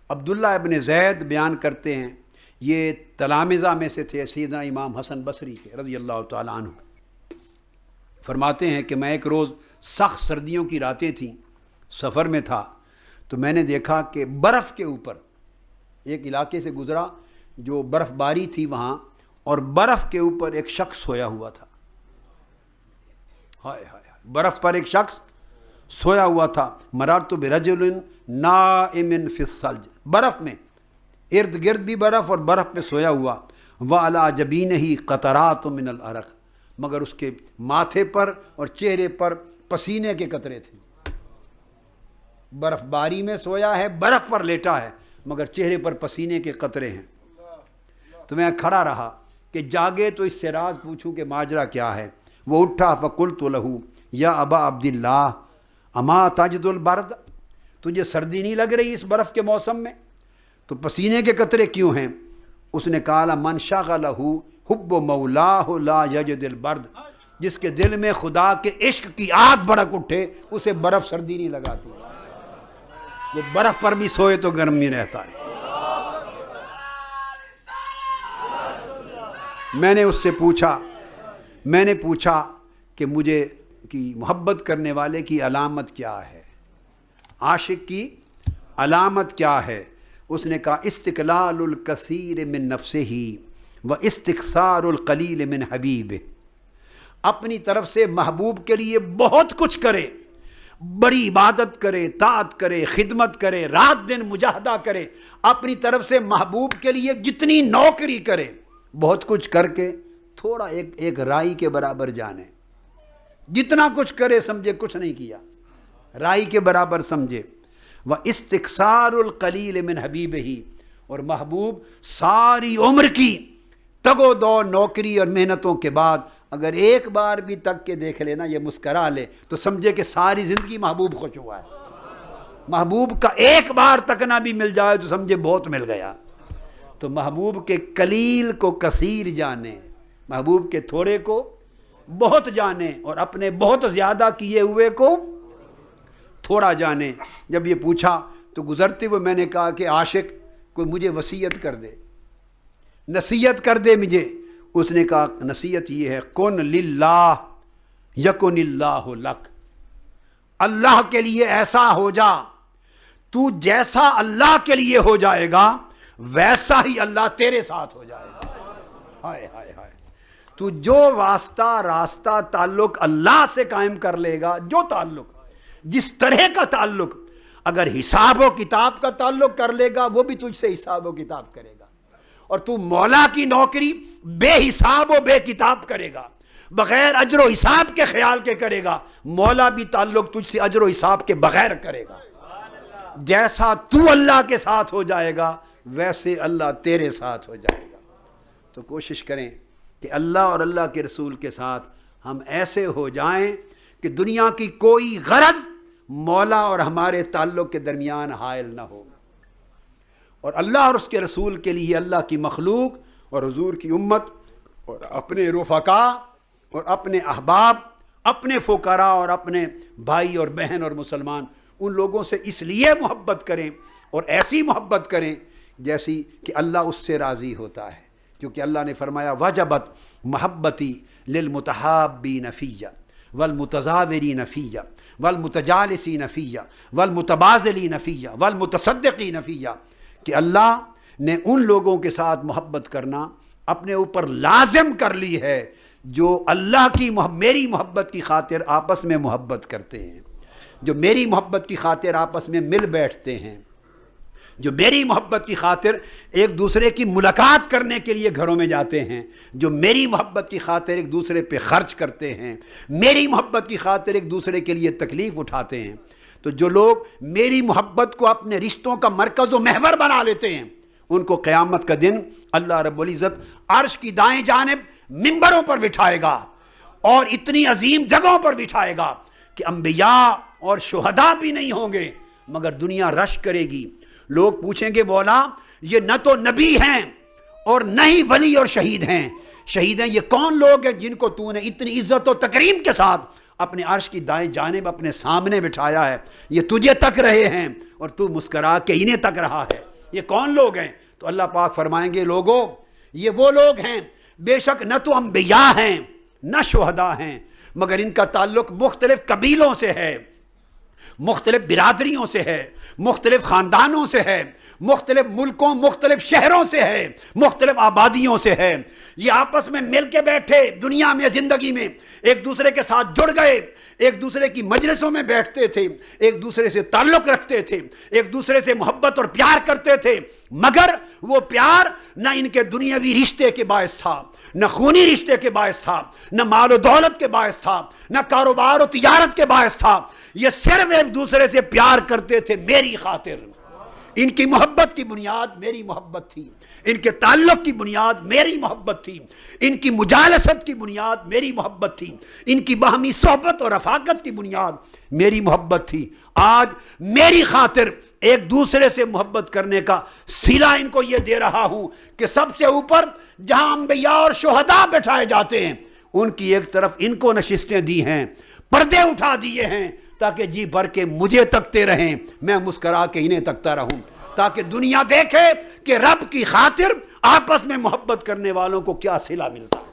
عبداللہ ابن زید بیان کرتے ہیں، یہ تلامذہ میں سے تھے سیدنا امام حسن بصری کے رضی اللہ تعالیٰ عنہ۔ فرماتے ہیں کہ میں ایک روز سخت سردیوں کی راتیں تھیں، سفر میں تھا، تو میں نے دیکھا کہ برف کے اوپر ایک علاقے سے گزرا جو برف باری تھی وہاں، اور برف کے اوپر ایک شخص سویا ہوا تھا۔ ہائے ہائے، برف پر ایک شخص سویا ہوا تھا۔ مررت برجل نائم فی الثلج، برف میں، ارد گرد بھی برف اور برف پہ سویا ہوا۔ وعلی جبینہ قطرات من العرق، مگر اس کے ماتھے پر اور چہرے پر پسینے کے قطرے تھے۔ برف باری میں سویا ہے، برف پر لیٹا ہے، مگر چہرے پر پسینے کے قطرے ہیں۔ تو میں کھڑا رہا کہ جاگے تو اس سے راز پوچھوں کہ ماجرا کیا ہے۔ وہ اٹھا فقلت لہ یا ابا عبداللہ اما تجد البرد، تجھے سردی نہیں لگ رہی اس برف کے موسم میں؟ تو پسینے کے قطرے کیوں ہیں؟ اس نے کہا من شغلہ حب مولاہ لا یجد البرد، جس کے دل میں خدا کے عشق کی آگ بھڑک اٹھے اسے برف سردی نہیں لگاتی، وہ برف پر بھی سوئے تو گرم نہیں رہتا ہے۔ میں نے اس سے پوچھا کہ مجھے کی محبت کرنے والے کی علامت کیا ہے، عاشق کی علامت کیا ہے؟ اس نے کہا استقلال الکثیر من نفسہ و استکثار القلیل من حبیبہ، اپنی طرف سے محبوب کے لیے بہت کچھ کرے، بڑی عبادت کرے، طاعت کرے، خدمت کرے، رات دن مجاہدہ کرے، اپنی طرف سے محبوب کے لیے جتنی نوکری کرے، بہت کچھ کر کے تھوڑا ایک رائی کے برابر جانے، جتنا کچھ کرے سمجھے کچھ نہیں کیا، رائی کے برابر سمجھے۔ و استکثار القلیل من حبیبہ، اور محبوب ساری عمر کی تگ و دو نوکری اور محنتوں کے بعد اگر ایک بار بھی تک کے دیکھ لینا، یہ مسکرا لے، تو سمجھے کہ ساری زندگی محبوب خوش ہوا ہے۔ محبوب کا ایک بار تکنا بھی مل جائے تو سمجھے بہت مل گیا۔ تو محبوب کے قلیل کو کثیر جانے، محبوب کے تھوڑے کو بہت جانے، اور اپنے بہت زیادہ کیے ہوئے کو تھوڑا جانے۔ جب یہ پوچھا تو گزرتے ہوئے میں نے کہا کہ عاشق کوئی مجھے وصیت کر دے، نصیحت کر دے مجھے۔ اس نے کہا نصیحت یہ ہے کن للہ یکن اللہ لک، اللہ کے لیے ایسا ہو جا، تو جیسا اللہ کے لیے ہو جائے گا ویسا ہی اللہ تیرے ساتھ ہو جائے گا۔ ہائے ہائے ہائے، تو جو واسطہ راستہ تعلق اللہ سے قائم کر لے گا، جو تعلق جس طرح کا تعلق، اگر حساب و کتاب کا تعلق کر لے گا وہ بھی تجھ سے حساب و کتاب کرے گا، اور تو مولا کی نوکری بے حساب و بے کتاب کرے گا، بغیر اجر و حساب کے خیال کے کرے گا، مولا بھی تعلق تجھ سے اجر و حساب کے بغیر کرے گا۔ جیسا تو اللہ کے ساتھ ہو جائے گا ویسے اللہ تیرے ساتھ ہو جائے گا۔ تو کوشش کریں کہ اللہ اور اللہ کے رسول کے ساتھ ہم ایسے ہو جائیں کہ دنیا کی کوئی غرض مولا اور ہمارے تعلق کے درمیان حائل نہ ہو، اور اللہ اور اس کے رسول کے لیے اللہ کی مخلوق اور حضور کی امت اور اپنے رفقاء اور اپنے احباب، اپنے فقراء اور اپنے بھائی اور بہن اور مسلمان، ان لوگوں سے اس لیے محبت کریں اور ایسی محبت کریں جیسی کہ اللہ اس سے راضی ہوتا ہے، کیونکہ اللہ نے فرمایا وجبت محبتی للمتحابین فیہ والمتزاورین فیہ والمتجالسین فیہ والمتبازلین فیہ والمتصدقین فیہ، کہ اللہ نے ان لوگوں کے ساتھ محبت کرنا اپنے اوپر لازم کر لی ہے جو اللہ کی میری محبت کی خاطر آپس میں محبت کرتے ہیں، جو میری محبت کی خاطر آپس میں مل بیٹھتے ہیں، جو میری محبت کی خاطر ایک دوسرے کی ملاقات کرنے کے لیے گھروں میں جاتے ہیں، جو میری محبت کی خاطر ایک دوسرے پہ خرچ کرتے ہیں، میری محبت کی خاطر ایک دوسرے کے لیے تکلیف اٹھاتے ہیں۔ تو جو لوگ میری محبت کو اپنے رشتوں کا مرکز و محور بنا لیتے ہیں، ان کو قیامت کا دن اللہ رب العزت عرش کی دائیں جانب منبروں پر بٹھائے گا، اور اتنی عظیم جگہوں پر بٹھائے گا کہ انبیاء اور شہداء بھی نہیں ہوں گے، مگر دنیا رش کرے گی۔ لوگ پوچھیں گے مولا یہ نہ تو نبی ہیں اور نہ ہی ولی اور شہید ہیں، شہید ہیں یہ کون لوگ ہیں جن کو تو نے اتنی عزت و تکریم کے ساتھ اپنے عرش کی دائیں جانب اپنے سامنے بٹھایا ہے؟ یہ تجھے تک رہے ہیں اور تو مسکرا کے انہیں تک رہا ہے۔ یہ کون لوگ ہیں؟ تو اللہ پاک فرمائیں گے لوگوں یہ وہ لوگ ہیں بے شک نہ تو انبیاء ہیں نہ شہداء ہیں، مگر ان کا تعلق مختلف قبیلوں سے ہے، مختلف برادریوں سے ہے، مختلف خاندانوں سے ہے، مختلف ملکوں مختلف شہروں سے ہے، مختلف آبادیوں سے ہے۔ یہ آپس میں مل کے بیٹھے دنیا میں زندگی میں ایک دوسرے کے ساتھ جڑ گئے، ایک دوسرے کی مجلسوں میں بیٹھتے تھے، ایک دوسرے سے تعلق رکھتے تھے، ایک دوسرے سے محبت اور پیار کرتے تھے، مگر وہ پیار نہ ان کے دنیاوی رشتے کے باعث تھا، نہ خونی رشتے کے باعث تھا، نہ مال و دولت کے باعث تھا، نہ کاروبار و تجارت کے باعث تھا، یہ صرف ایک دوسرے سے پیار کرتے تھے میری خاطر۔ ان کی محبت کی بنیاد میری محبت تھی، ان کے تعلق کی بنیاد میری محبت تھی، ان کی مجالست کی بنیاد میری محبت تھی، ان کی باہمی صحبت اور رفاقت کی بنیاد میری محبت تھی۔ آج میری خاطر ایک دوسرے سے محبت کرنے کا صلہ ان کو یہ دے رہا ہوں کہ سب سے اوپر جہاں انبیاء اور شہداء بٹھائے جاتے ہیں ان کی ایک طرف ان کو نشستیں دی ہیں، پردے اٹھا دیے ہیں تاکہ جی بھر کے مجھے تکتے رہیں، میں مسکرا کے انہیں تکتا رہوں، تاکہ دنیا دیکھے کہ رب کی خاطر آپس میں محبت کرنے والوں کو کیا صلہ ملتا ہے۔